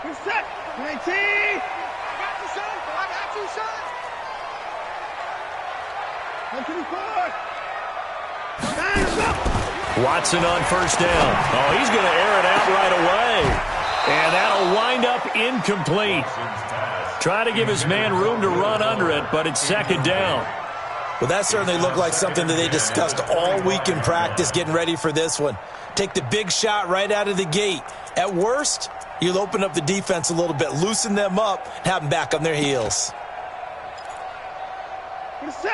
Good set. 19. I got you, son. I got you, son. 124. Watson on first down. Oh, he's going to air it out right away. And that'll wind up incomplete. Try to give his man room to run under it, but it's second down. Well, that certainly looked like something that they discussed all week in practice getting ready for this one. Take the big shot right out of the gate. At worst, you'll open up the defense a little bit, loosen them up, and have them back on their heels.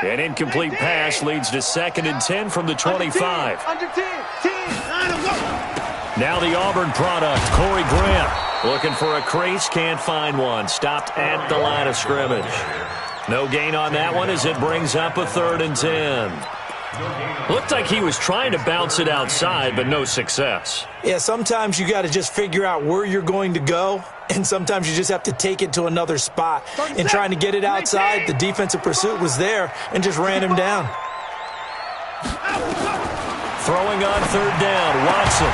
An incomplete pass leads to 2nd and 10 from the 25. Under 10. Now the Auburn product, Corey Grant. Looking for a crease, can't find one. Stopped at the line of scrimmage. No gain on that one as it brings up a 3rd and 10. Looked like he was trying to bounce it outside, but no success. Yeah, sometimes you got to just figure out where you're going to go, and sometimes you just have to take it to another spot. In trying to get it outside, the defensive pursuit was there and just ran him down. Throwing on 3rd down, Watson.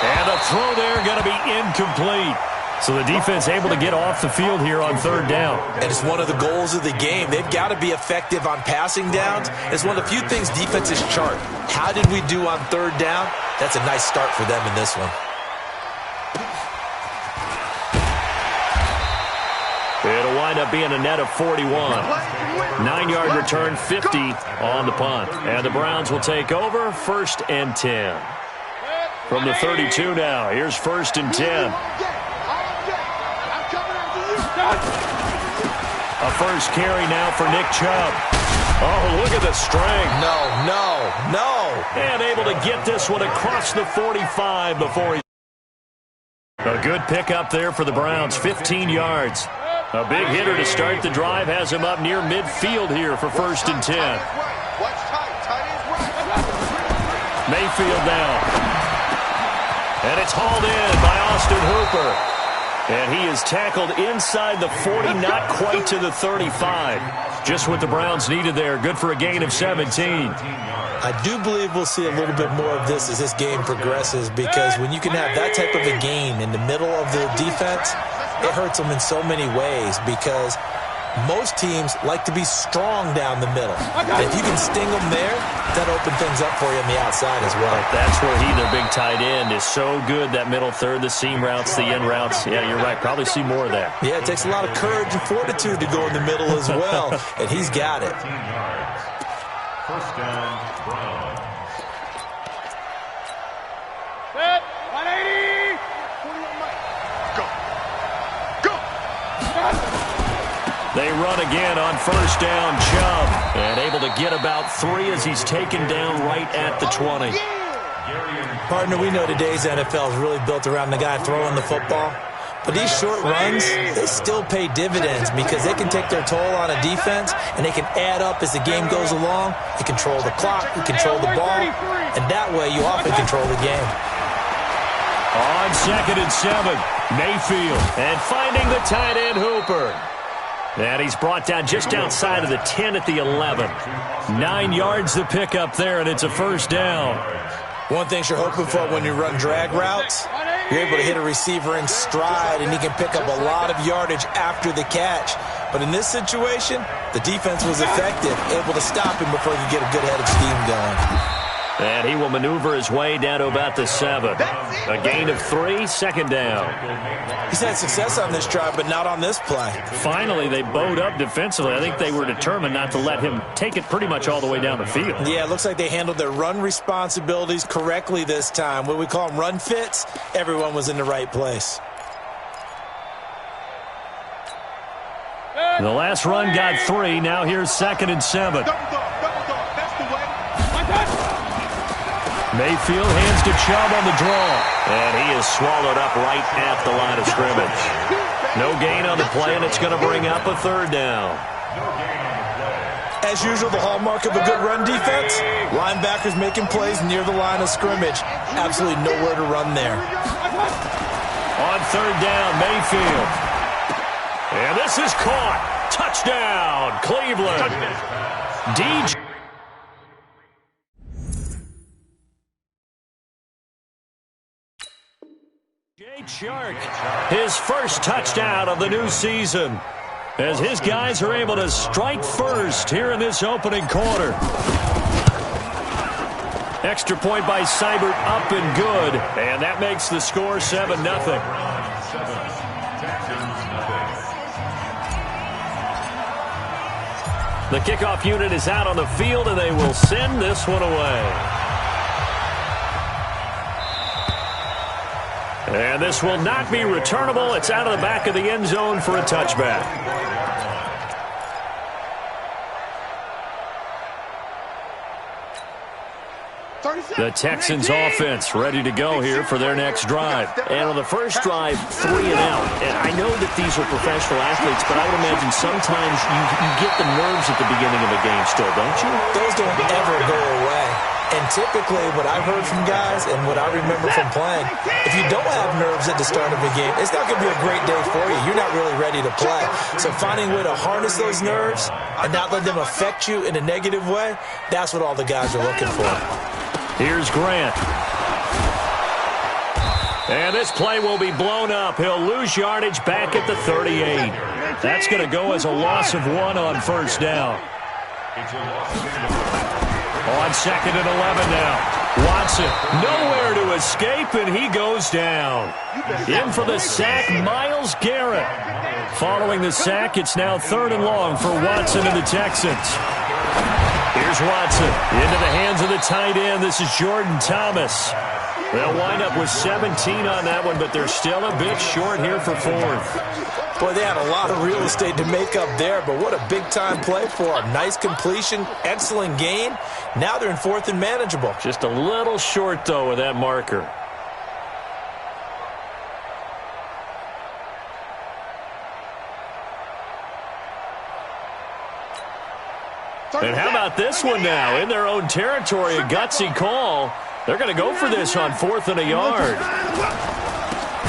And the throw there going to be incomplete. So the defense able to get off the field here on 3rd down. And it's one of the goals of the game. They've got to be effective on passing downs. It's one of the few things defenses chart. How did we do on 3rd down? That's a nice start for them in this one. It'll wind up being a net of 41. 9-yard return, 50 on the punt. And the Browns will take over 1st and 10. From the 32 now, here's 1st and 10. A first carry now for Nick Chubb. Oh, look at the strength. No. And able to get this one across the 45 before he... A good pickup there for the Browns, 15 yards. A big hitter to start the drive has him up near midfield here for 1st and 10. Mayfield now. And it's hauled in by Austin Hooper. And he is tackled inside the 40, not quite to the 35. Just what the Browns needed there. Good for a gain of 17. I do believe we'll see a little bit more of this as this game progresses, because when you can have that type of a gain in the middle of the defense, it hurts them in so many ways, because most teams like to be strong down the middle. And if you can sting them there, that opens things up for you on the outside as well. That's where their big tight end, is so good, that middle third, the seam routes, the in routes. Yeah, you're right. Probably see more of that. Yeah, it takes a lot of courage and fortitude to go in the middle as well, and he's got it. 1st down, Browns. Set. 180. Go. They run again on 1st down, Chubb. And able to get about 3 as he's taken down right at the 20. Partner, we know today's NFL is really built around the guy throwing the football. But these short runs, they still pay dividends, because they can take their toll on a defense, and they can add up as the game goes along. You control the clock, you control the ball, and that way you often control the game. On 2nd and 7, Mayfield. And finding the tight end, Hooper. And he's brought down just outside of the 10 at the 11. 9 yards to pick up there, and it's a 1st down. One thing you're hoping for when you run drag routes, you're able to hit a receiver in stride, and he can pick up a lot of yardage after the catch. But in this situation, the defense was effective, able to stop him before he could get a good head of steam going. And he will maneuver his way down to about the 7. A gain of 3, 2nd down. He's had success on this drive, but not on this play. Finally, they bowed up defensively. I think they were determined not to let him take it pretty much all the way down the field. Yeah, it looks like they handled their run responsibilities correctly this time. What we call them run fits, everyone was in the right place. The last run got 3. Now here's 2nd and 7. Mayfield hands to Chubb on the draw. And he is swallowed up right at the line of scrimmage. No gain on the play, and it's going to bring up a 3rd down. As usual, the hallmark of a good run defense, linebackers making plays near the line of scrimmage. Absolutely nowhere to run there. On 3rd down, Mayfield. And this is caught. Touchdown, Cleveland. DJ. Shark, his first touchdown of the new season, as his guys are able to strike first here in this opening quarter. Extra point by Seibert, up and good, and that makes the score 7-0. The kickoff unit is out on the field, and they will send this one away. And this will not be returnable. It's out of the back of the end zone for a touchback. The Texans offense ready to go here for their next drive. And on the first drive, 3 and out. And I know that these are professional athletes, but I would imagine sometimes you get the nerves at the beginning of a game still, don't you? Those don't ever go away. And typically what I've heard from guys and what I remember from playing, if you don't have nerves at the start of a game, it's not going to be a great day for you. You're not really ready to play. So finding a way to harness those nerves and not let them affect you in a negative way, that's what all the guys are looking for. Here's Grant. And this play will be blown up. He'll lose yardage back at the 38. That's going to go as a loss of 1 on first down. On 2nd and 11 now. Watson, nowhere to escape, and he goes down. In for the sack, Myles Garrett. Following the sack, it's now 3rd and long for Watson and the Texans. Here's Watson into the hands of the tight end. This is Jordan Thomas. They'll wind up with 17 on that one, but they're still a bit short here for 4th. Boy, they had a lot of real estate to make up there, but what a big-time play for them. Nice completion, excellent gain. Now they're in 4th and manageable. Just a little short, though, with that marker. And how about this one now? In their own territory, a gutsy call. They're going to go for this on 4th and a yard.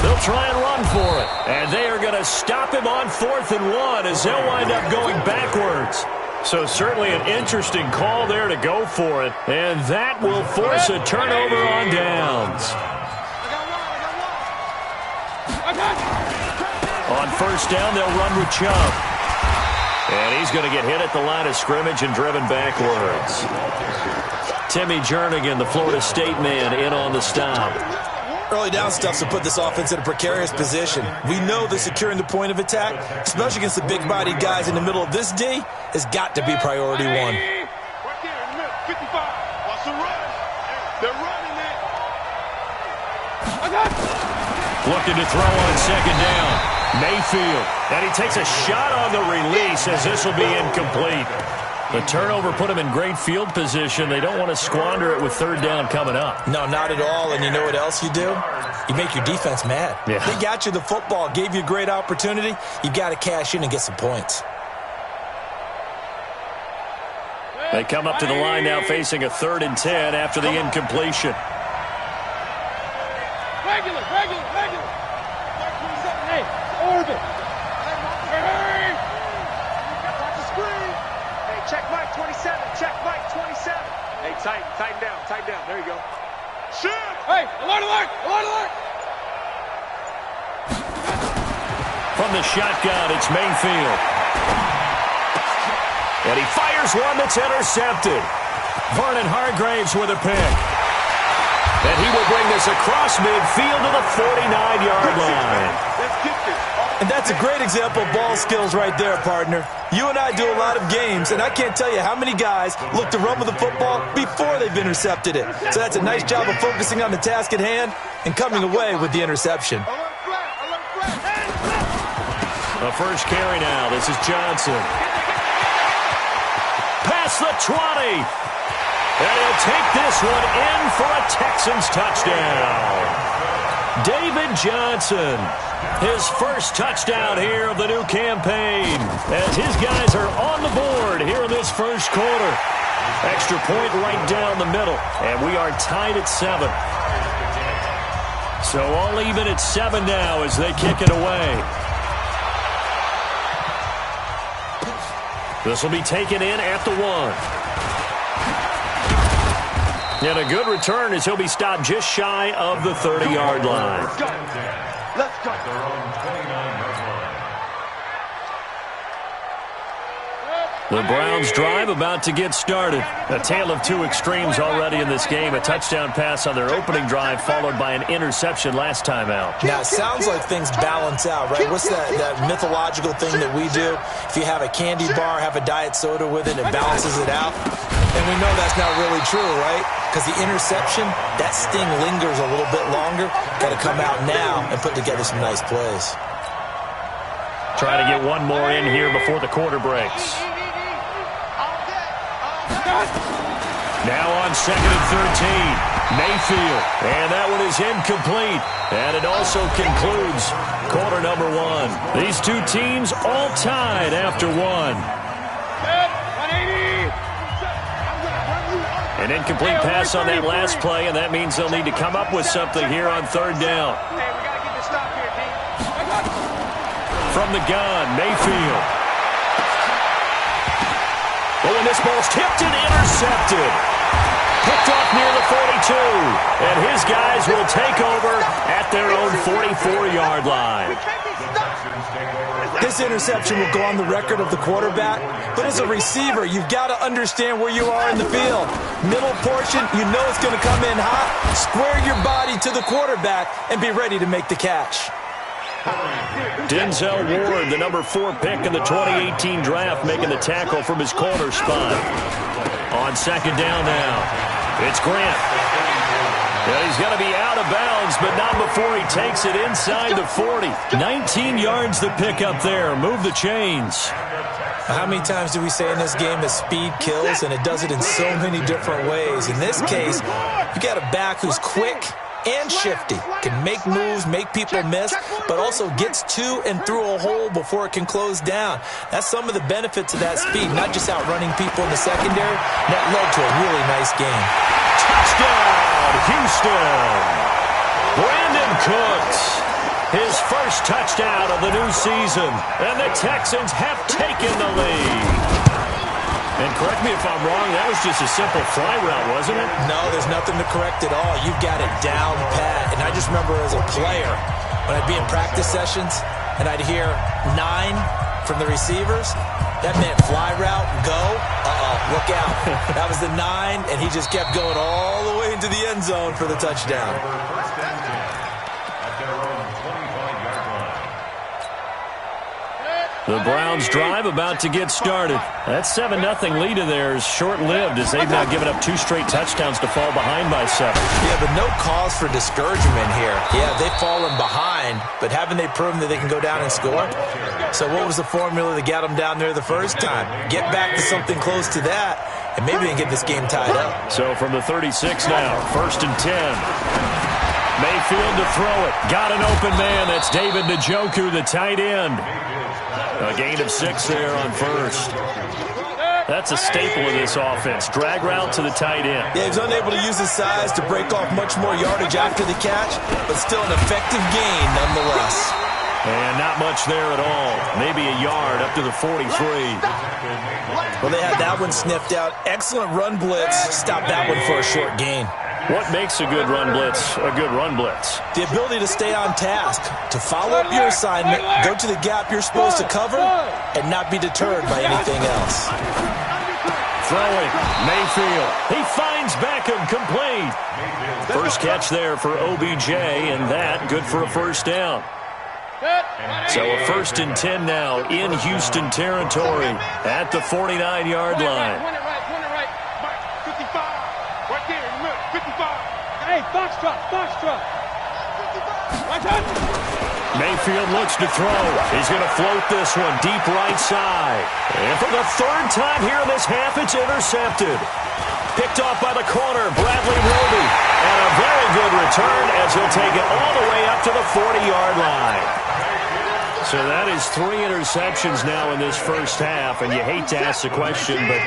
They'll try and run for it. And they are going to stop him on 4th and 1 as they'll wind up going backwards. So certainly an interesting call there to go for it. And that will force a turnover on downs. On first down, they'll run with Chubb. And he's going to get hit at the line of scrimmage and driven backwards. Timmy Jernigan, the Florida State man, in on the stop. Early down stuff to put this offense in a precarious position. We know that securing the point of attack, especially against the big-bodied guys in the middle of this D, has got to be priority 1. Right there in the middle, 55. Watch the run. They're running it. Looking to throw on 2nd down. Mayfield, and he takes a shot on the release as this will be incomplete. The turnover put him in great field position. They don't want to squander it with 3rd down coming up. No, not at all. And you know what else you do? You make your defense mad. Yeah. They got you the football, gave you a great opportunity. You've got to cash in and get some points. They come up to the line now facing a 3rd and 10 after the incompletion. Regular. Hey, orbit. Hey. Watch the screen. Hey, check Mike 27. Check Mike 27. Hey, tighten down. There you go. Shoot. Hey, alert. From the shotgun, it's Mayfield. And he fires one that's intercepted. Vernon Hargraves with a pick. And he will bring this across midfield to the 49-yard line. Let's get this. And that's a great example of ball skills right there, partner. You and I do a lot of games, and I can't tell you how many guys look to run with the football before they've intercepted it. So that's a nice job of focusing on the task at hand and coming away with the interception. Alert flat. The first carry now. This is Johnson. Past the 20. And he'll take this one in for a Texans touchdown. David Johnson, his first touchdown here of the new campaign, as his guys are on the board here in this first quarter. Extra point right down the middle, and we are tied at 7. So all even at 7 now as they kick it away. This will be taken in at the 1. And a good return as he'll be stopped just shy of the 30-yard line. Let's go. At their own 29-yard line. The Browns drive about to get started. A tale of two extremes already in this game. A touchdown pass on their opening drive followed by an interception last time out. Now, it sounds like things balance out, right? What's that mythological thing that we do? If you have a candy bar, have a diet soda with it, it balances it out. And we know that's not really true, right? Because the interception, that sting lingers a little bit longer. Got to come out now and put together some nice plays. Trying to get one more in here before the quarter breaks. Now on 2nd and 13, Mayfield. And that one is incomplete. And it also concludes quarter number one. These two teams all tied after one. An incomplete pass on that last play, and that means they'll need to come up with something here on third down. Hey, we got to get this stop here, D. From the gun, Mayfield. Oh, and this ball's tipped and intercepted. Picked off near the 42. And his guys will take over at their own 44-yard line. This interception will go on the record of the quarterback, but as a receiver, you've got to understand where you are in the field. Middle portion, you know it's going to come in hot. Square your body to the quarterback and be ready to make the catch. Denzel Ward, the number 4 pick in the 2018 draft, making the tackle from his corner spot. On second down now, it's Grant. Yeah, he's going to be out of bounds, but not before he takes it inside the 40. 19 yards to pick up there. Move the chains. How many times do we say in this game that speed kills, and it does it in so many different ways? In this case, you got a back who's quick and shifty, can make moves, make people miss, but also gets to and through a hole before it can close down. That's some of the benefits of that speed, not just outrunning people in the secondary. That led to a really nice game. Touchdown, Houston. Brandon Cooks, his first touchdown of the new season, and the Texans have taken the lead. And correct me if I'm wrong, that was just a simple fly route, wasn't it? No, there's nothing to correct at all. You've got it down pat. And I just remember as a player, when I'd be in practice sessions and I'd hear 9 from the receivers, that meant fly route, go, look out. That was the 9, and he just kept going all the way into the end zone for the touchdown. The Browns drive about to get started. That 7-0 lead of theirs short-lived as they've now given up 2 straight touchdowns to fall behind by 7. Yeah, but no cause for discouragement here. Yeah, they've fallen behind, but haven't they proven that they can go down and score? So what was the formula that got them down there the first time? Get back to something close to that, and maybe they can get this game tied up. So from the 36 now, 1st and 10. Mayfield to throw it. Got an open man. That's David Njoku, the tight end. A gain of 6 there on first. That's a staple of this offense. Drag route to the tight end. Yeah, he was unable to use his size to break off much more yardage after the catch, but still an effective gain nonetheless. And not much there at all. Maybe a yard up to the 43. Well, they had that one sniffed out. Excellent run blitz. Stopped that one for a short gain. What makes a good run blitz a good run blitz? The ability to stay on task, to follow up your assignment, go to the gap you're supposed to cover, and not be deterred by anything else. Throwing, Mayfield. He finds Beckham complete. First catch there for OBJ, and that good for a first down. So a 1st and 10 now in Houston territory at the 49-yard line. Hey, Foxtrot. Mayfield looks to throw. He's going to float this one deep right side. And for the 3rd time here in this half, it's intercepted. Picked off by the corner, Bradley Roby. And a very good return as he'll take it all the way up to the 40-yard line. So that is 3 interceptions now in this first half, and you hate to ask the question, but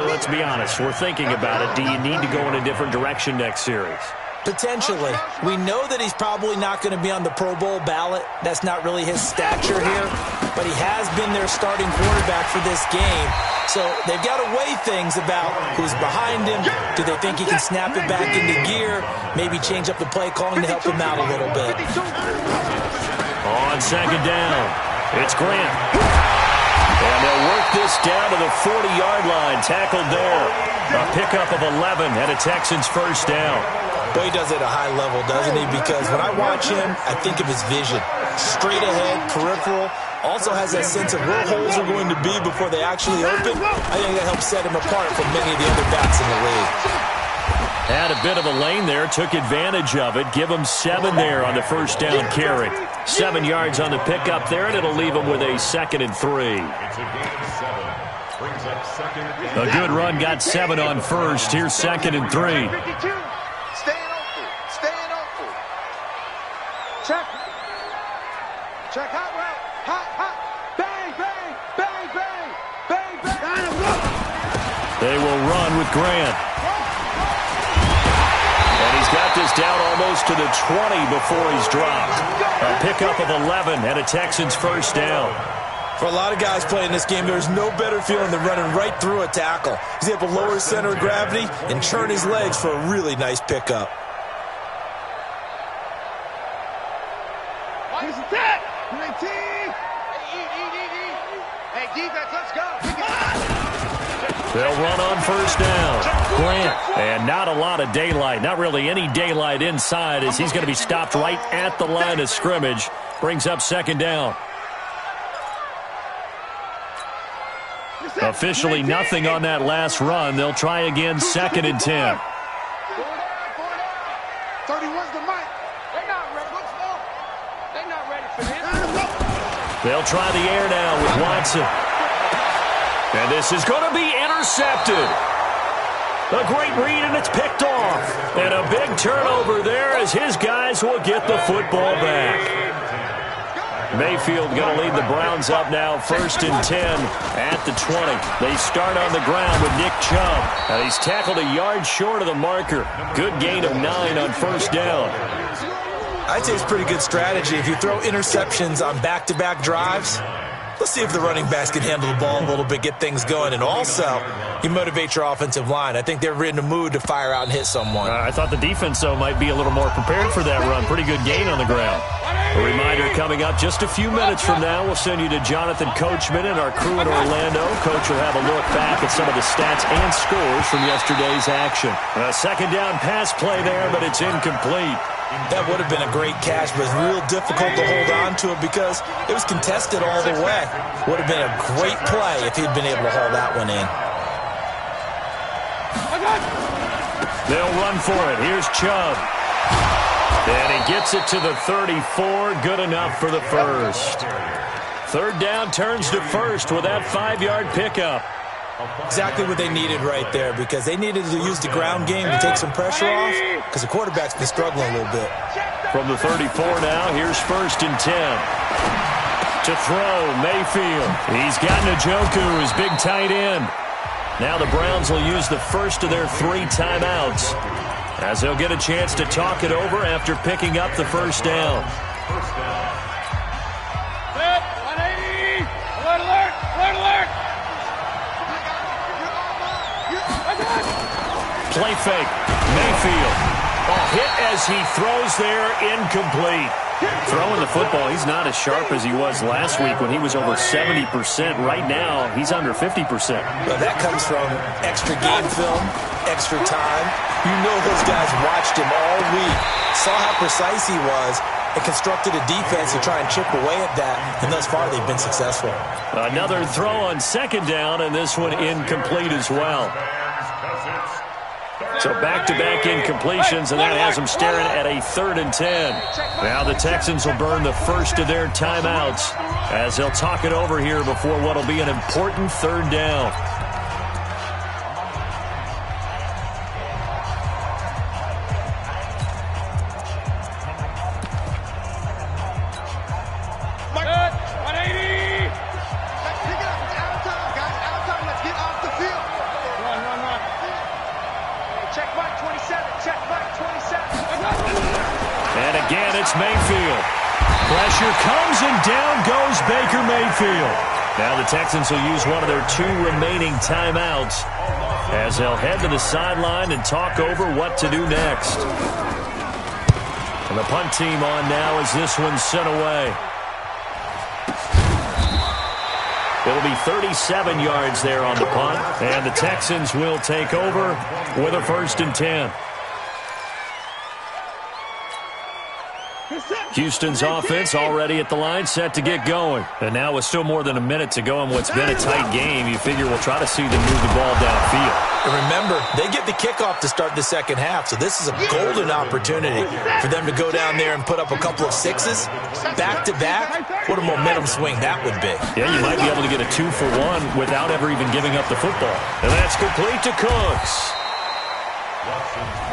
let's be honest, we're thinking about it. Do you need to go in a different direction next series? Potentially. We know that he's probably not going to be on the Pro Bowl ballot. That's not really his stature here, but he has been their starting quarterback for this game. So they've got to weigh things about who's behind him. Do they think he can snap it back into gear? Maybe change up the play calling to help him out a little bit. on second down. It's Grant. And they'll work this down to the 40-yard line. Tackled there. A pickup of 11 and a Texans first down. Boy, he does it at a high level, doesn't he? Because when I watch him, I think of his vision. Straight ahead, peripheral. Also has that sense of where holes are going to be before they actually open. I think that helps set him apart from many of the other backs in the league. Had a bit of a lane there, took advantage of it. Give him 7 there on the first down carry. 7 yards on the pickup there, and it'll leave him with a 2nd and 3. A good run, got 7 on first. Here's 2nd and 3. Staying open. Check. Check, hot route. Hot. Bang, bang, bang, bang, bang, bang. They will run with Grant. And he's got this down almost to the 20 before he's dropped. A pickup of 11 and a Texans first down. For a lot of guys playing this game, there's no better feeling than running right through a tackle. He's able to lower his center of gravity and turn his legs for a really nice pickup. Here's the tag. 19. Hey, defense, let's go. They'll run on first down. Grant. And not a lot of daylight. Not really any daylight inside as he's going to be stopped right at the line of scrimmage. Brings up 2nd down. Officially nothing on that last run. They'll try again 2nd and 10. 31's the mic. They're not ready. They're not ready for this. They'll try the air now with Watson. And this is going to be intercepted. A great read, and it's picked off. And a big turnover there as his guys will get the football back. Mayfield going to lead the Browns up now, 1st and 10 at the 20. They start on the ground with Nick Chubb. And he's tackled a yard short of the marker. Good gain of 9 on first down. I'd say it's pretty good strategy. If you throw interceptions on back-to-back drives, let's see if the running backs can handle the ball a little bit, get things going. And also, you motivate your offensive line. I think they're in the mood to fire out and hit someone. I thought the defense, though, might be a little more prepared for that run. Pretty good gain on the ground. A reminder coming up just a few minutes from now. We'll send you to Jonathan Coachman and our crew in Orlando. Coach will have a look back at some of the stats and scores from yesterday's action. A 2nd down pass play there, but it's incomplete. That would have been a great catch, but it's real difficult to hold on to it because it was contested all the way. Would have been a great play if he'd been able to haul that one in. They'll run for it. Here's Chubb. And he gets it to the 34. Good enough for the first. 3rd down turns to first with that 5-yard pickup. Exactly what they needed right there because they needed to use the ground game to take some pressure off because the quarterback's been struggling a little bit. From the 34 now, here's 1st and 10. To throw, Mayfield. He's got Njoku, his big tight end. Now the Browns will use the first of their 3 timeouts as they'll get a chance to talk it over after picking up the first down. Set, 180. Alert, alert, alert, alert. Play fake. Mayfield. A hit as he throws there, incomplete. Throwing the football, he's not as sharp as he was last week when he was over 70%. Right now, he's under 50%. Well, that comes from extra game film, extra time. You know those guys watched him all week, saw how precise he was, and constructed a defense to try and chip away at that, and thus far they've been successful. Another throw on 2nd down, and this one incomplete as well. So back-to-back incompletions, and that has them staring at a 3rd and 10. Now the Texans will burn the first of their timeouts as they'll talk it over here before what will be an important 3rd down. Mayfield. Pressure comes and down goes Baker Mayfield. Now the Texans will use one of their 2 remaining timeouts as they'll head to the sideline and talk over what to do next. And the punt team on now as this one's sent away. It'll be 37 yards there on the punt, and the Texans will take over with a 1st and 10. Houston's offense already at the line, set to get going. And now with still more than a minute to go in what's been a tight game, you figure we'll try to see them move the ball downfield. And remember, they get the kickoff to start the second half, so this is a golden opportunity for them to go down there and put up a couple of sixes back-to-back. What a momentum swing that would be. Yeah, you might be able to get a 2-for-1 without ever even giving up the football. And that's complete to Cooks.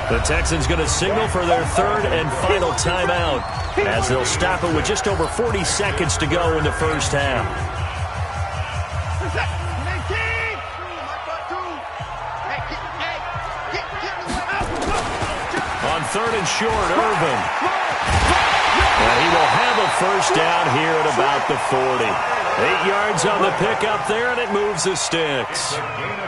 The Texans going to signal for their 3rd and final timeout as they'll stop it with just over 40 seconds to go in the first half. On 3rd and short, Irvin. And he will have a first down here at about the 40. 8 yards on the pickup there, and it moves the sticks.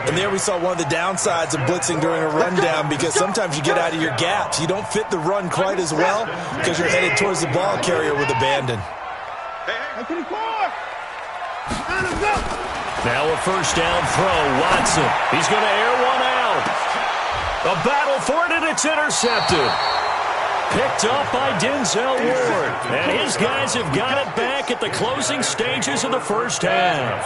And there we saw one of the downsides of blitzing during a rundown, because sometimes you get out of your gaps. You don't fit the run quite as well because you're headed towards the ball carrier with abandon. Now a first down throw, Watson. He's going to air one out. A battle for it, and it's intercepted. Picked up by Denzel Ward. And his guys have got it back at the closing stages of the first half.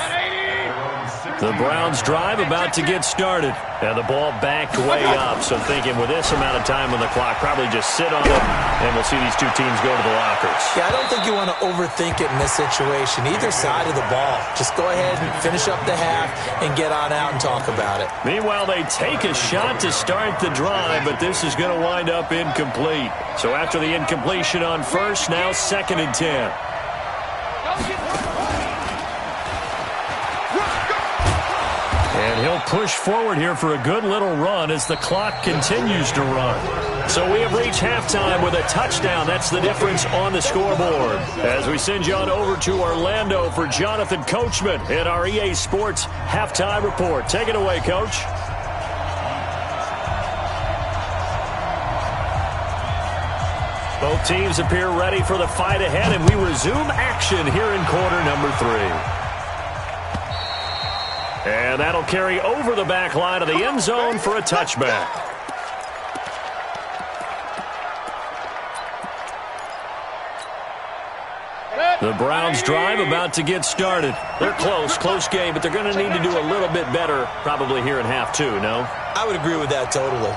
The Browns drive about to get started. And the ball backed way up. So thinking with this amount of time on the clock, probably just sit on it, and we'll see these two teams go to the lockers. Yeah, I don't think you want to overthink it in this situation. Either side of the ball. Just go ahead and finish up the half and get on out and talk about it. Meanwhile, they take a shot to start the drive, but this is going to wind up incomplete. So after the incompletion on first, now 2nd and 10. And he'll push forward here for a good little run as the clock continues to run. So we have reached halftime with a touchdown. That's the difference on the scoreboard. As we send you on over to Orlando for Jonathan Coachman in our EA Sports Halftime Report. Take it away, Coach. Both teams appear ready for the fight ahead, and we resume action here in quarter number 3. And that'll carry over the back line of the end zone for a touchback. The Browns drive about to get started. They're close game, but they're going to need to do a little bit better probably here in half 2, no? I would agree with that totally.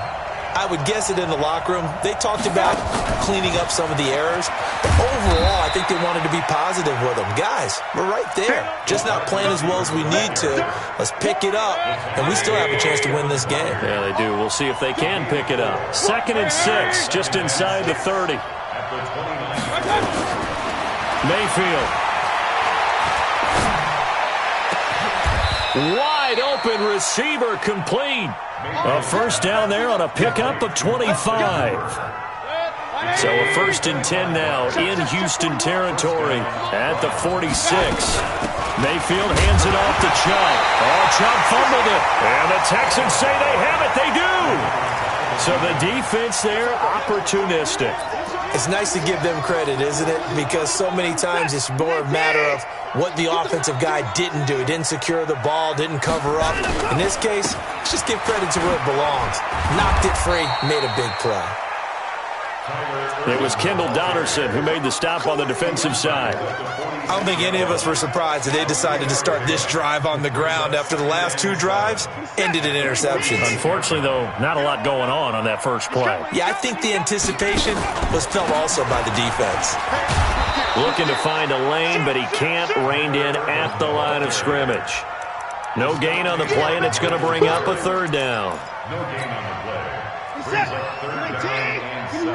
I would guess it in the locker room. They talked about cleaning up some of the errors. But overall, I think they wanted to be positive with them. Guys, we're right there. Just not playing as well as we need to. Let's pick it up, and we still have a chance to win this game. Yeah, they do. We'll see if they can pick it up. 2nd and 6, just inside the 30. Mayfield. Wide open receiver, complete. A first down there on a pickup of 25. So a 1st and 10 now in Houston territory at the 46. Mayfield hands it off to Chubb. Oh, Chubb fumbled it. And the Texans say they have it. They do. So the defense there, opportunistic. It's nice to give them credit, isn't it? Because so many times it's more a matter of what the offensive guy didn't do. He didn't secure the ball, didn't cover up. In this case, let's just give credit to where it belongs. Knocked it free, made a big play. It was Kendall Donnerson who made the stop on the defensive side. I don't think any of us were surprised that they decided to start this drive on the ground after the last 2 drives ended in interceptions. Unfortunately, though, not a lot going on that first play. Yeah, I think the anticipation was felt also by the defense. Looking to find a lane, but he can't, reined in at the line of scrimmage. No gain on the play, and it's going to bring up a 3rd down. No gain on the play. Brings up 3rd down and 7.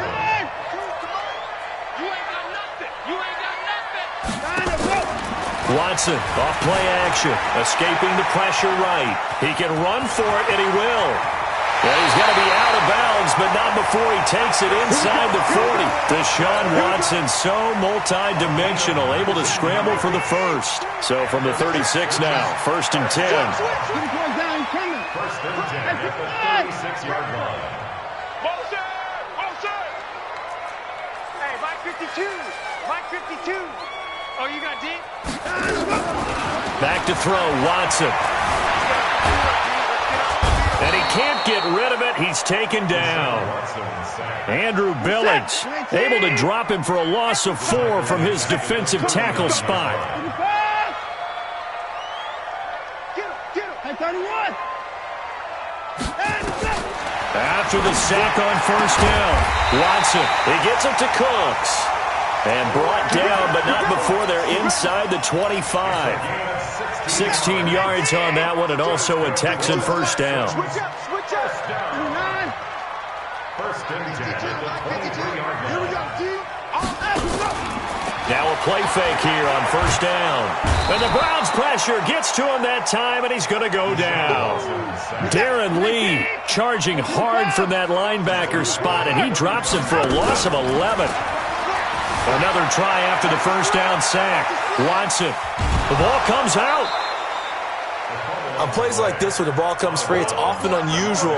Watson, off play action, escaping the pressure right. He can run for it, and he will. Well, he's going to be out of bounds, but not before he takes it inside the 40. Deshaun Watson, so multi-dimensional, able to scramble for the first. So from the 36 now, 1st and 10. 1st and 10 at the 36-yard line. Hey, Mike 52. Mike 52. Oh, you got deep? Back to throw, Watson. And he can't get rid of it. He's taken down. Andrew Billings able to drop him for a loss of 4 from his defensive tackle spot. After the sack on first down, Watson, he gets it to Cooks. And brought down, but not before they're inside the 25. 16 yards on that one, and also a Texan first down. Now a play fake here on first down. And the Browns pressure gets to him that time, and he's going to go down. Darren Lee charging hard from that linebacker spot, and he drops him for a loss of 11. Another try after the first down sack. Watson. The ball comes out. On plays like this where the ball comes free, it's often unusual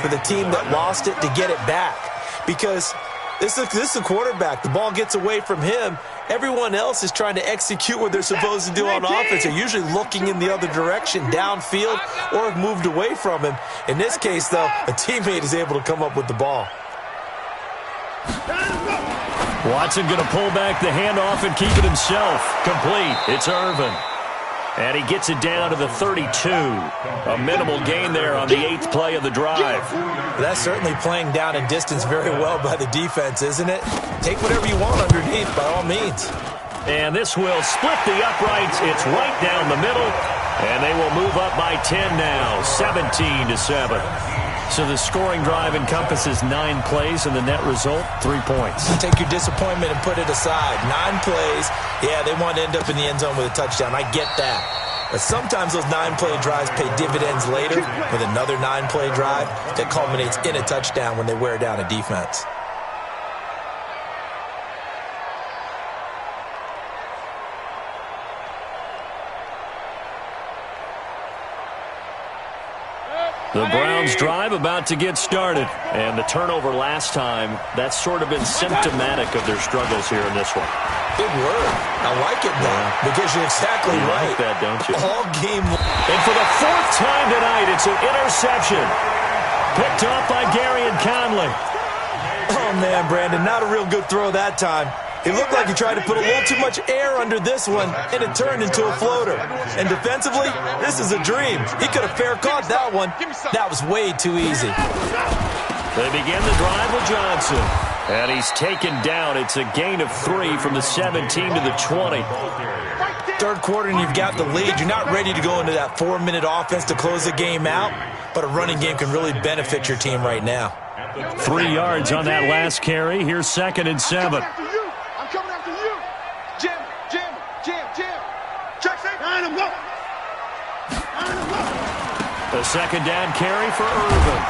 for the team that lost it to get it back. Because this is a quarterback. The ball gets away from him. Everyone else is trying to execute what they're supposed to do on offense. They're usually looking in the other direction, downfield, or have moved away from him. In this case, though, a teammate is able to come up with the ball. Watson going to pull back the handoff and keep it himself. Complete. It's Irvin. And he gets it down to the 32. A minimal gain there on the 8th play of the drive. That's certainly playing down in distance very well by the defense, isn't it? Take whatever you want underneath, by all means. And this will split the uprights. It's right down the middle. And they will move up by 10 now, 17-7. So the scoring drive encompasses 9 plays, and the net result, 3 points. Take your disappointment and put it aside. 9 plays, yeah, they want to end up in the end zone with a touchdown. I get that. But sometimes those 9-play drives pay dividends later with another 9-play drive that culminates in a touchdown when they wear down a defense. The Browns drive about to get started. And the turnover last time, that's sort of been symptomatic of their struggles here in this one. Good word. I like it, though, because you're exactly right. You like that, don't you? All game. And for the 4th time tonight, it's an interception. Picked off by Gary and Conley. Oh, man, Brandon, not a real good throw that time. It looked like he tried to put a little too much air under this one, and it turned into a floater. And defensively, this is a dream. He could have fair caught that one. That was way too easy. They begin the drive with Johnson. And he's taken down. It's a gain of 3 from the 17 to the 20. Third quarter and you've got the lead. You're not ready to go into that 4-minute offense to close the game out, but a running game can really benefit your team right now. 3 yards on that last carry. Here's 2nd and 7. The 2nd down carry for Irvin.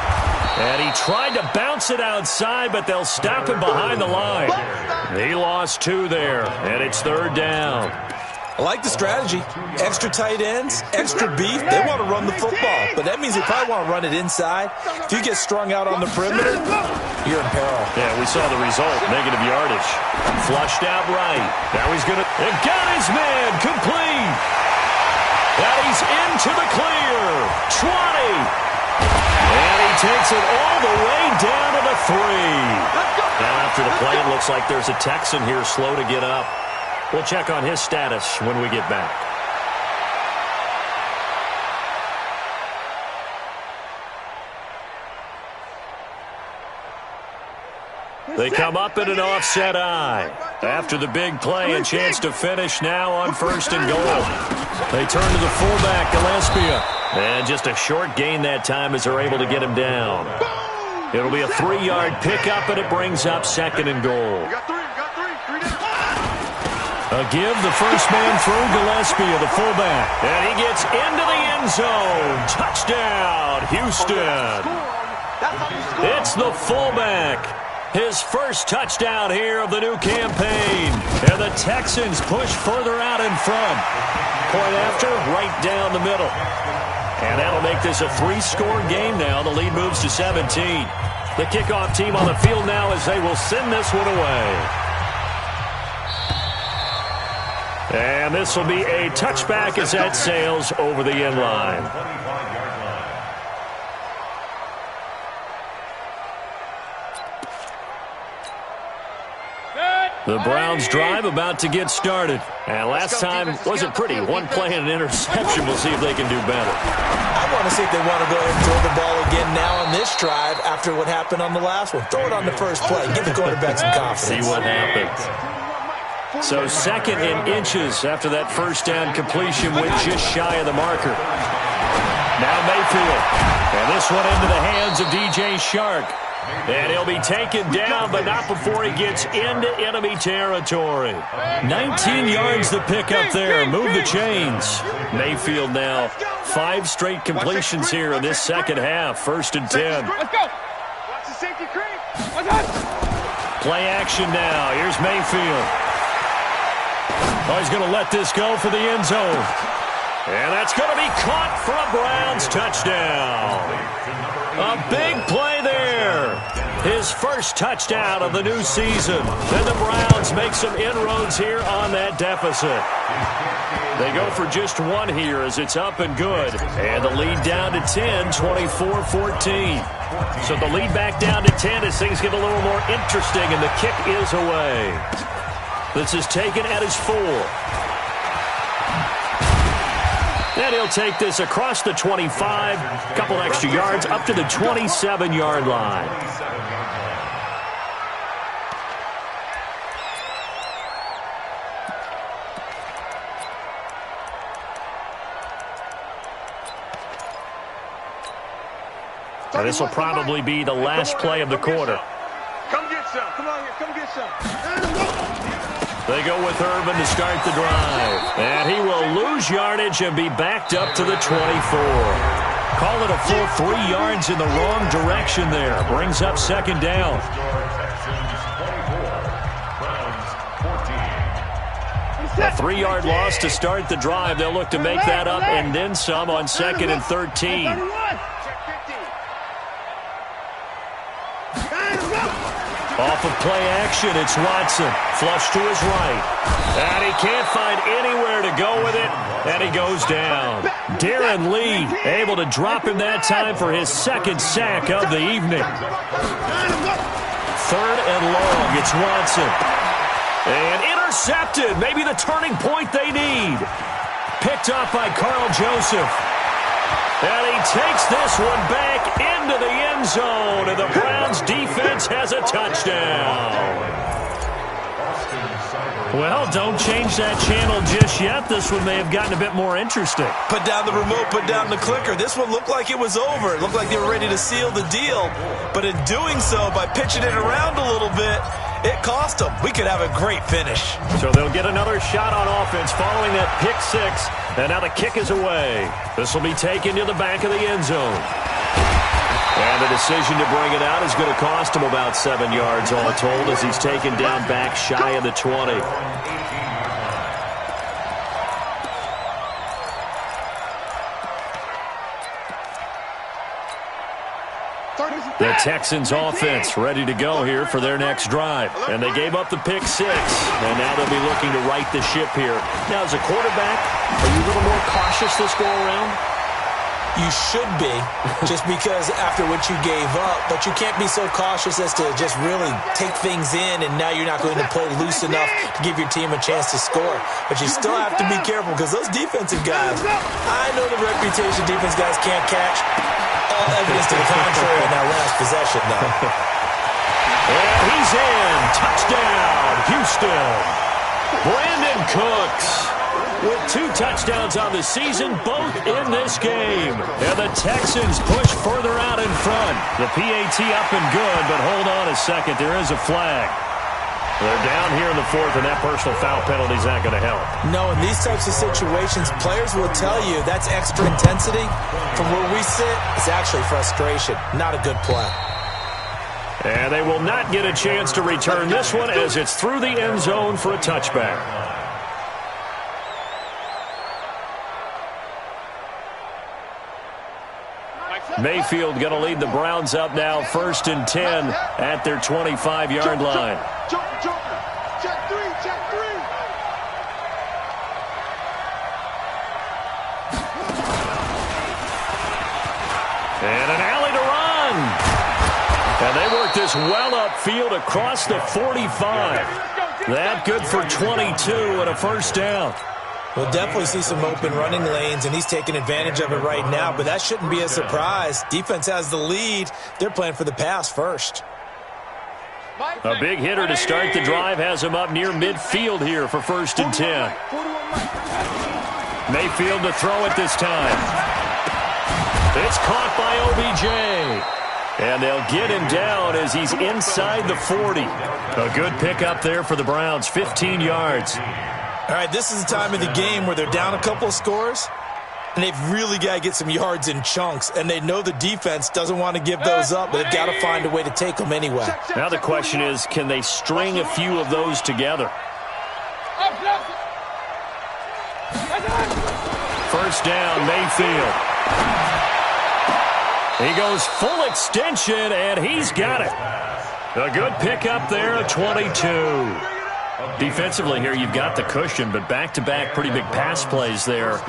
And he tried to bounce it outside, but they'll stop him behind the line. He lost 2 there, and it's 3rd down. I like the strategy. Extra tight ends, extra beef. They want to run the football, but that means they probably want to run it inside. If you get strung out on the perimeter, you're in peril. Yeah, we saw the result. Negative yardage. Flushed out right. Now he's going to... And got his man complete. Now he's into the clear. 20. And he takes it all the way down to the 3. Now after the play, it looks like there's a Texan here slow to get up. We'll check on his status when we get back. They come up in an offset eye. After the big play, a chance to finish now on 1st and goal. They turn to the fullback, Gillespie. And just a short gain that time as they're able to get him down. It'll be a 3-yard pickup, and it brings up 2nd and goal. A give, the first man through, Gillespie, the fullback. And he gets into the end zone. Touchdown, Houston. It's the fullback. His first touchdown here of the new campaign. And the Texans push further out in front. Point after, right down the middle. And that'll make this a 3-score game now. The lead moves to 17. The kickoff team on the field now as they will send this one away. And this will be a touchback as that sails over the end line. The Browns drive about to get started. And last time wasn't pretty. One play and an interception. We'll see if they can do better. I want to see if they want to go ahead and throw the ball again now on this drive after what happened on the last one. Throw it on the first play. Give the quarterback some confidence. See what happens. So 2nd and inches after that first down completion with just shy of the marker. Now Mayfield. And this one into the hands of DJ Shark. And he'll be taken down, but not before he gets into enemy territory. 19 yards to pick up there. Move the chains. Mayfield now 5 straight completions here in this second half. 1st and 10. Let's go. Watch the safety creep. Play action now. Here's Mayfield. Oh, he's going to let this go for the end zone. And that's going to be caught for a Browns touchdown. A big play there. His first touchdown of the new season. And the Browns make some inroads here on that deficit. They go for just one here as it's up and good. And the lead down to 10, 24-14. So the lead back down to 10 as things get a little more interesting, and the kick is away. This is taken at his 4. And he'll take this across the 25, a couple extra yards, up to the 27-yard line. Now this will probably be the last play of the quarter. Come get some. Come on here. Come get some. They go with Urban to start the drive. And he will lose yardage and be backed up to the 24. Call it a full 3 yards in the wrong direction there. Brings up 2nd down. A 3-yard loss to start the drive. They'll look to make that up and then some on 2nd and 13. Off of play action, it's Watson. Flush to his right. And he can't find anywhere to go with it, and he goes down. Darren Lee able to drop him that time for his 2nd sack of the evening. 3rd and long, it's Watson. And intercepted, maybe the turning point they need. Picked up by Carl Joseph. And he takes this one back into the end zone, and the Browns defense has a touchdown. Well, don't change that channel just yet. This one may have gotten a bit more interesting. Put down the remote, put down the clicker. This one looked like it was over. It looked like they were ready to seal the deal. But in doing so, by pitching it around a little bit, it cost them. We could have a great finish. So they'll get another shot on offense following that pick 6. And now the kick is away. This will be taken to the back of the end zone. And the decision to bring it out is going to cost him about 7 yards all told as he's taken down back shy of the 20. The Texans offense ready to go here for their next drive. And they gave up the pick 6. And now they'll be looking to right the ship here. Now, as a quarterback, are you a little more cautious this go around? You should be, just because after what you gave up. But you can't be so cautious as to just really take things in, and now you're not going to play loose enough to give your team a chance to score. But you still have to be careful because those defensive guys, I know the reputation defense guys can't catch. All evidence to the contrary in that last possession, though. And he's in. Touchdown, Houston. Brandon Cooks with 2 touchdowns on the season, both in this game. And the Texans push further out in front. The PAT up and good, but hold on a second. There is a flag. They're down here in the 4th, and that personal foul penalty is not going to help. No, in these types of situations, players will tell you that's extra intensity. From where we sit, it's actually frustration. Not a good play. And they will not get a chance to return this one as it's through the end zone for a touchback. Mayfield going to lead the Browns up now, 1st and 10 at their 25-yard line. And an alley to run. And they work this well upfield across the 45. That good for 22 and a first down. We'll definitely see some open running lanes, and he's taking advantage of it right now, but that shouldn't be a surprise. Defense has the lead. They're playing for the pass first. A big hitter to start the drive has him up near midfield here for 1st and 10. Mayfield to throw it this time. It's caught by OBJ. And they'll get him down as he's inside the 40. A good pickup there for the Browns, 15 yards. All right, this is the time of the game where they're down a couple of scores, and they've really got to get some yards in chunks, and they know the defense doesn't want to give those up, but they've got to find a way to take them anyway. Now the question is, can they string a few of those together? First down, Mayfield. He goes full extension, and he's got it. A good pickup there at 22. Defensively here, you've got the cushion, but back-to-back pretty big pass plays there.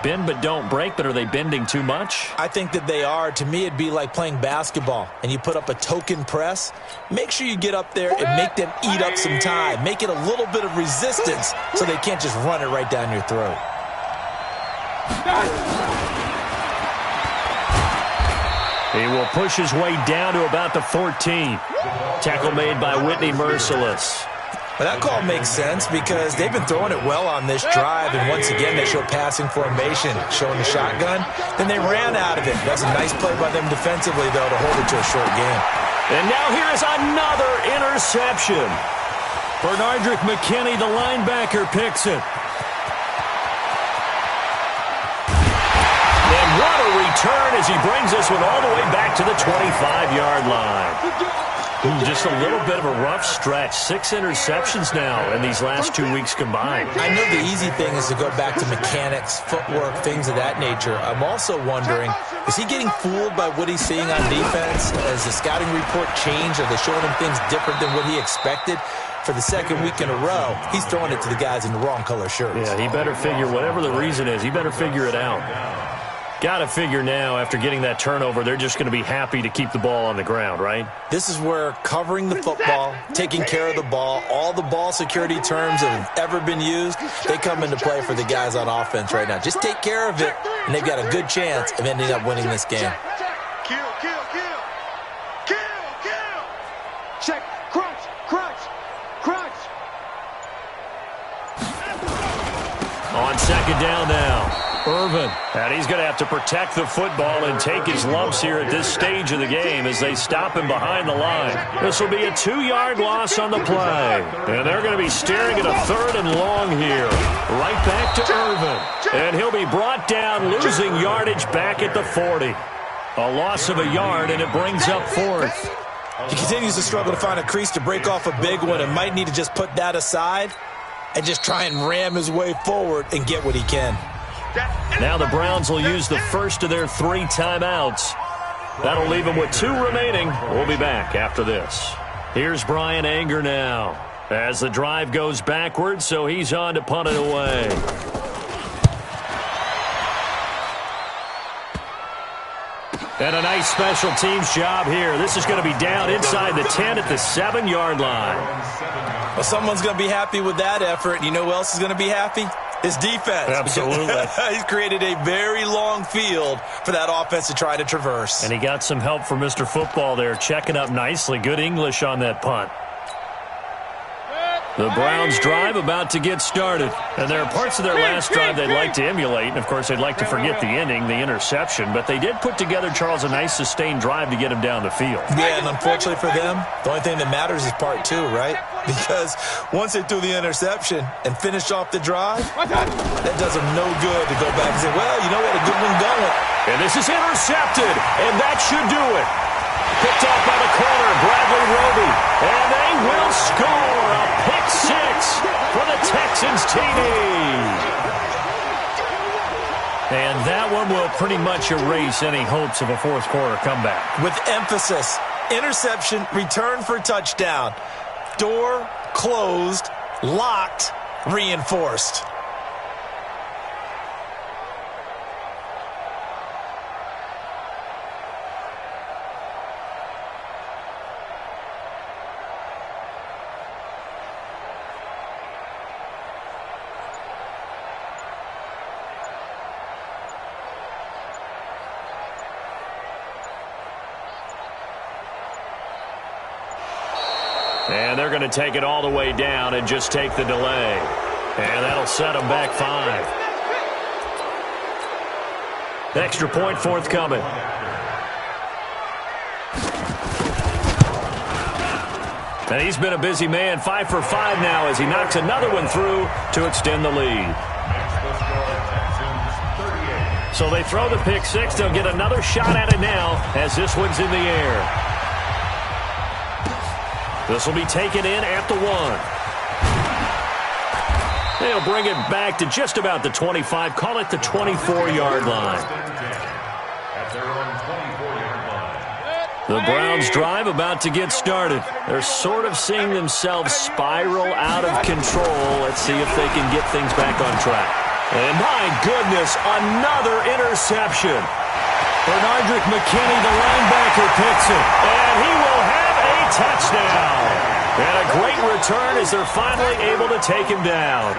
Bend but don't break, but are they bending too much? I think that they are. To me, it'd be like playing basketball, and you put up a token press. Make sure you get up there and make them eat up some time. Make it a little bit of resistance so they can't just run it right down your throat. He will push his way down to about the 14. Tackle made by Whitney Merciless. Well, that call makes sense because they've been throwing it well on this drive, and once again they show passing formation, showing the shotgun. Then they ran out of it. That's a nice play by them defensively, though, to hold it to a short game. And now here is another interception. Bernardrick McKinney, the linebacker, picks it. And what a return as he brings this one all the way back to the 25-yard line. Just a little bit of a rough stretch. 6 interceptions now in these last 2 weeks combined. I know the easy thing is to go back to mechanics, footwork, things of that nature. I'm also wondering, is he getting fooled by what he's seeing on defense? Has the scouting report changed? Are they showing him things different than what he expected? For the second week in a row, he's throwing it to the guys in the wrong color shirts. Yeah, he better figure, whatever the reason is, he better figure it out. Got to figure now, after getting that turnover, they're just going to be happy to keep the ball on the ground, right? This is where covering the football, taking care of the ball, all the ball security terms that have ever been used, they come into play for the guys on offense right now. Just take care of it, and they've got a good chance of ending up winning this game. Kill, kill, kill. Kill, kill. Check, crunch, crunch, crunch. On second down now. Irvin, and he's going to have to protect the football and take his lumps here at this stage of the game as they stop him behind the line. This will be a 2-yard loss on the play. And they're going to be staring at a 3rd and long here. Right back to Irvin. And he'll be brought down, losing yardage back at the 40. A loss of a yard, and it brings up 4th. He continues to struggle to find a crease to break off a big one and might need to just put that aside and just try and ram his way forward and get what he can. Now the Browns will use the first of their 3 timeouts. That'll leave them with 2 remaining. We'll be back after this. Here's Brian Anger now as the drive goes backwards, so he's on to punt it away. And a nice special teams job here. This is going to be down inside the 10 at the 7-yard line. Well, someone's going to be happy with that effort. You know who else is going to be happy? His defense. Absolutely. He's created a very long field for that offense to try to traverse. And he got some help from Mr. Football there, checking up nicely. Good English on that punt. The Browns drive about to get started. And there are parts of their last drive they'd like to emulate. And, of course, they'd like to forget the ending, the interception. But they did put together, Charles, a nice sustained drive to get him down the field. Yeah, and unfortunately for them, the only thing that matters is part 2, right? Because once they threw the interception and finished off the drive, that does them no good to go back and say, well, you know what, a good one going. And this is intercepted, and that should do it. Picked off by the corner, Bradley Roby. And they will score a pick 6 for the Texans TD. And that one will pretty much erase any hopes of a fourth-quarter comeback. With emphasis, interception, return for touchdown. Door closed, locked, reinforced. And they're going to take it all the way down and just take the delay. And that'll set them back 5. Extra point forthcoming. And he's been a busy man, 5 for 5 now as he knocks another one through to extend the lead. So they throw the pick 6. They'll get another shot at it now as this one's in the air. This will be taken in at the 1. They'll bring it back to just about the 25. Call it the 24-yard line. The Browns drive about to get started. They're sort of seeing themselves spiral out of control. Let's see if they can get things back on track. And my goodness, another interception. Bernardrick McKinney, the linebacker, picks it. And he will have a touchdown. And a great return as they're finally able to take him down.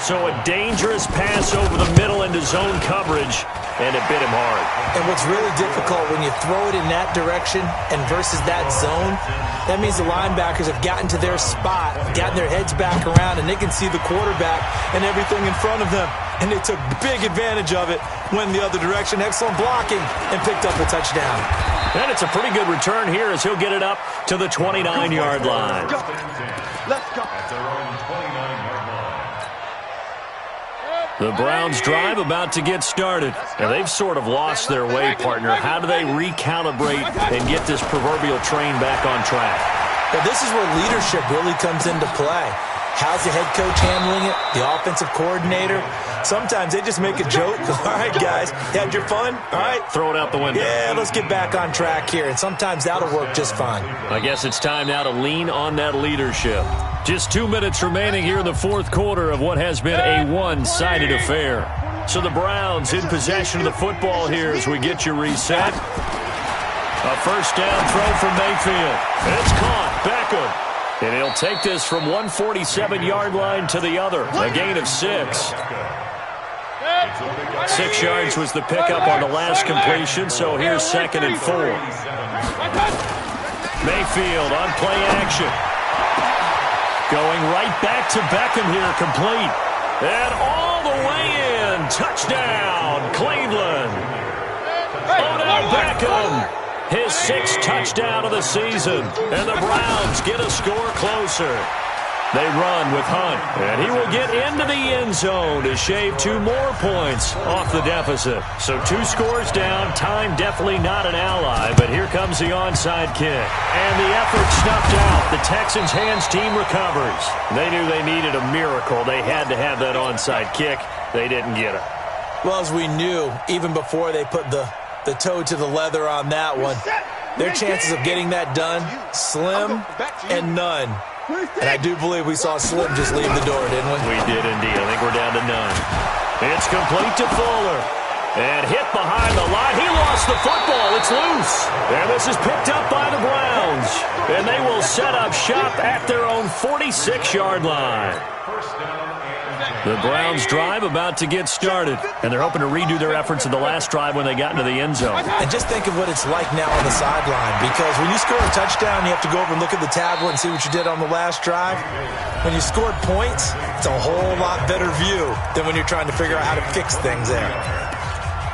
So a dangerous pass over the middle into zone coverage, and it bit him hard. And what's really difficult when you throw it in that direction and versus that zone, that means the linebackers have gotten to their spot, gotten their heads back around, and they can see the quarterback and everything in front of them. And they took big advantage of it, went the other direction, excellent blocking, and picked up a touchdown. And it's a pretty good return here as he'll get it up to the 29-yard line. Let's go. The Browns drive about to get started. And they've sort of lost their way, partner. How do they recalibrate and get this proverbial train back on track? Well, this is where leadership really comes into play. How's the head coach handling it? The offensive coordinator? Sometimes they just make a joke. All right, guys, you had your fun? All right. Throw it out the window. Yeah, let's get back on track here. And sometimes that'll work just fine. I guess it's time now to lean on that leadership. Just 2 minutes remaining here in the fourth quarter of what has been a one-sided affair. So the Browns in possession of the football here as we get you reset. A first down throw from Mayfield. It's caught. Beckham. And he'll take this from 147-yard line to the other. A gain of 6. 6 yards was the pickup on the last completion, so here's 2nd and 4. Mayfield on play action. Going right back to Beckham here, complete. And all the way in. Touchdown, Cleveland. Odell Beckham. His 6th touchdown of the season. And the Browns get a score closer. They run with Hunt. And he will get into the end zone to shave 2 more points off the deficit. So 2 scores down. Time definitely not an ally. But here comes the onside kick. And the effort snuffed out. The Texans' hands team recovers. They knew they needed a miracle. They had to have that onside kick. They didn't get it. Well, as we knew, even before they put the toe to the leather on that one, their chances of getting that done, slim and none. And I do believe we saw Slim just leave the door, didn't we? We did indeed. I think we're down to none. It's complete to Fuller. And hit behind the line. He lost the football. It's loose. And this is picked up by the Browns. And they will set up shop at their own 46-yard line. The Browns drive about to get started, and they're hoping to redo their efforts in the last drive when they got into the end zone. And just think of what it's like now on the sideline, because when you score a touchdown, you have to go over and look at the tablet and see what you did on the last drive. When you scored points, it's a whole lot better view than when you're trying to figure out how to fix things there.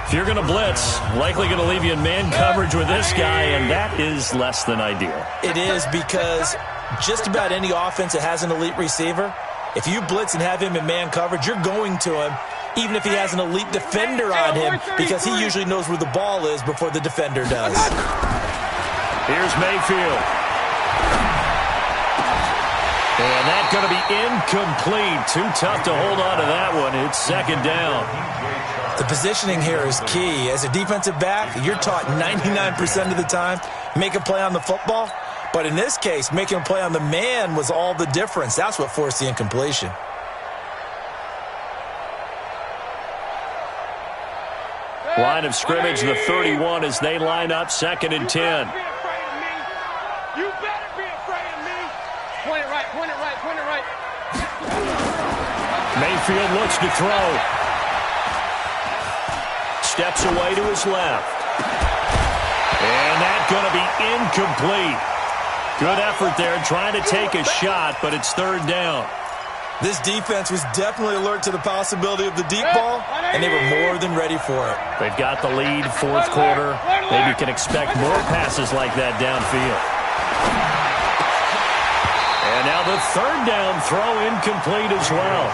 If you're going to blitz, likely going to leave you in man coverage with this guy, and that is less than ideal. It is, because just about any offense that has an elite receiver, if you blitz and have him in man coverage, you're going to him, even if he has an elite defender on him, because he usually knows where the ball is before the defender does. Here's Mayfield. And that's going to be incomplete. Too tough to hold on to that one. It's 2nd down. The positioning here is key. As a defensive back, you're taught 99% of the time, make a play on the football. But in this case, making a play on the man was all the difference. That's what forced the incompletion. Line of scrimmage, the 31 as they line up 2nd and 10. You better be afraid of me. Point it right, point it right, point it right. Mayfield looks to throw. Steps away to his left. And that going to be incomplete. Good effort there trying to take a shot, but it's third down. This defense was definitely alert to the possibility of the deep ball, and they were more than ready for it. They've got the lead, fourth quarter. Maybe you can expect more passes like that downfield. And now the third down throw incomplete as well.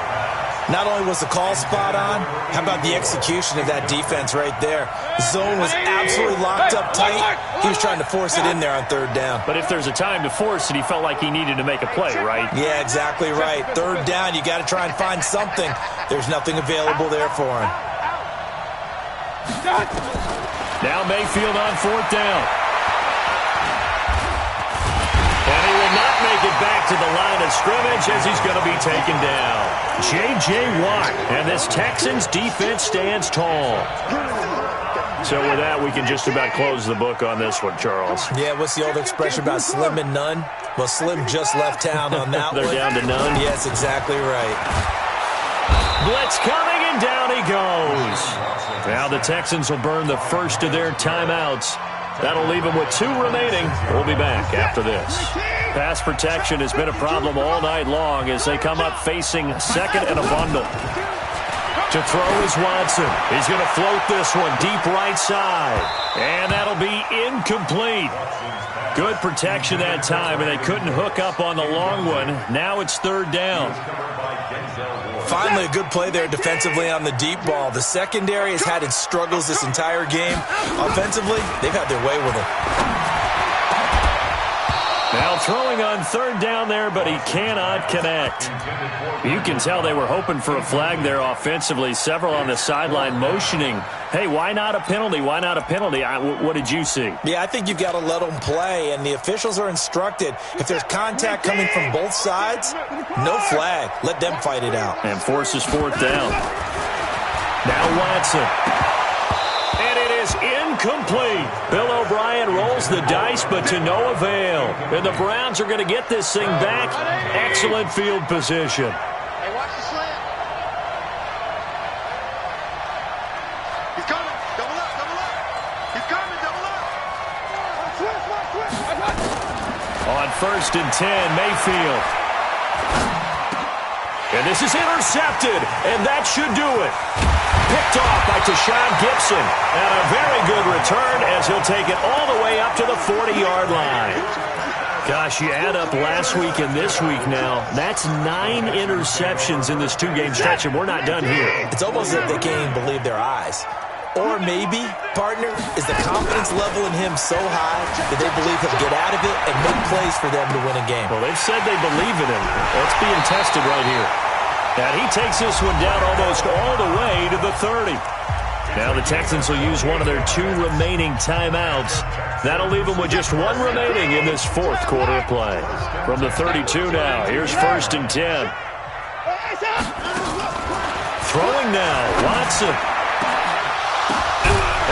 Not only was the call spot on, how about the execution of that defense right there? The zone was absolutely locked up tight. He was trying to force it in there on third down. But if there's a time to force it, he felt like he needed to make a play, right? Yeah, exactly right. Third down, you got to try and find something. There's nothing available there for him. Now Mayfield on fourth down. And he will not make it back to the line of scrimmage as he's going to be taken down. J.J. Watt, and this Texans defense stands tall. So with that, we can just about close the book on this one, Charles. Yeah, what's the old expression about slim and none? Well, Slim just left town on that They're one. down to none? Yes, exactly right. Blitz coming, and down he goes. Now the Texans will burn the first of their timeouts. That'll leave them with 2 remaining. We'll be back after this. Pass protection has been a problem all night long as they come up facing second and a bundle. To throw is Watson. He's going to float this one deep right side. And that'll be incomplete. Good protection that time, and they couldn't hook up on the long one. Now it's third down. Finally, a good play there defensively on the deep ball. The secondary has had its struggles this entire game. Offensively, they've had their way with it. Now throwing on third down there, but he cannot connect. You can tell they were hoping for a flag there offensively. Several on the sideline motioning, hey, why not a penalty? Why not a penalty? What did you see? Yeah, I think you've got to let them play, and the officials are instructed. If there's contact coming from both sides, no flag. Let them fight it out. And forces fourth down. Now Watson. And it is incomplete. Bill O'Brien rolls the dice, but to no avail. And the Browns are going to get this thing back. Excellent field position. Hey, watch the slant. He's coming. Double up, double up. He's coming, double up. On first and 10, Mayfield. And this is intercepted, and that should do it. Picked off by Tashawn Gibson. And a very good return as he'll take it all the way up to the 40-yard line. Gosh, you add up last week and this week now. That's 9 interceptions in this 2-game stretch, and we're not done here. It's almost as if they can't even believe their eyes. Or maybe, partner, is the confidence level in him so high that they believe he'll get out of it and make plays for them to win a game. Well, they've said they believe in him. That's being tested right here. And he takes this one down almost all the way to the 30. Now the Texans will use one of their 2 remaining timeouts. That'll leave them with just 1 remaining in this fourth quarter of play. From the 32 now, here's first and 10. Throwing now, Watson.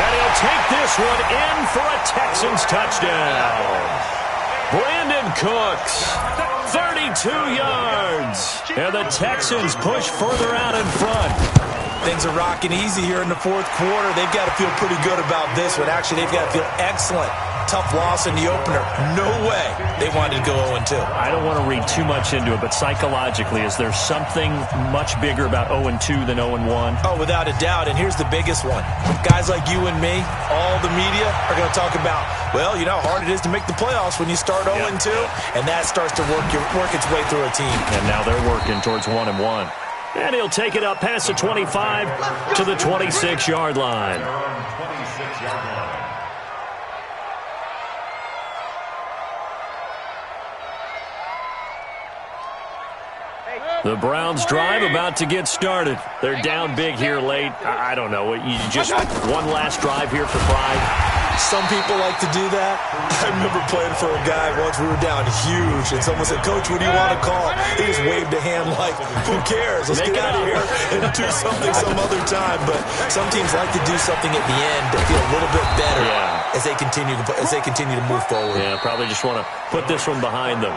And he'll take this one in for a Texans touchdown. Brandon Cooks, 32 yards. And the Texans push further out in front. Things are rocking easy here in the fourth quarter. They've got to feel pretty good about this one. Actually, they've got to feel excellent. Tough loss in the opener. No way they wanted to go 0-2. I don't want to read too much into it, but psychologically, is there something much bigger about 0-2 than 0-1? Oh, without a doubt. And here's the biggest one. Guys like you and me, all the media are going to talk about, well, you know how hard it is to make the playoffs when you start 0-2, and that starts to work its way through a team. And now they're working towards 1-1. And he'll take it up past the 25 to the 26-yard line. The Browns drive about to get started. They're down big here late. I don't know. You just one last drive here for pride. Some people like to do that. I remember playing for a guy once. We were down huge, and someone said, "Coach, what do you want to call?" He just waved a hand like, "Who cares? Let's get out of here and do something some other time." But some teams like to do something at the end to feel a little bit better as they continue to move forward. Yeah, probably just want to put this one behind them.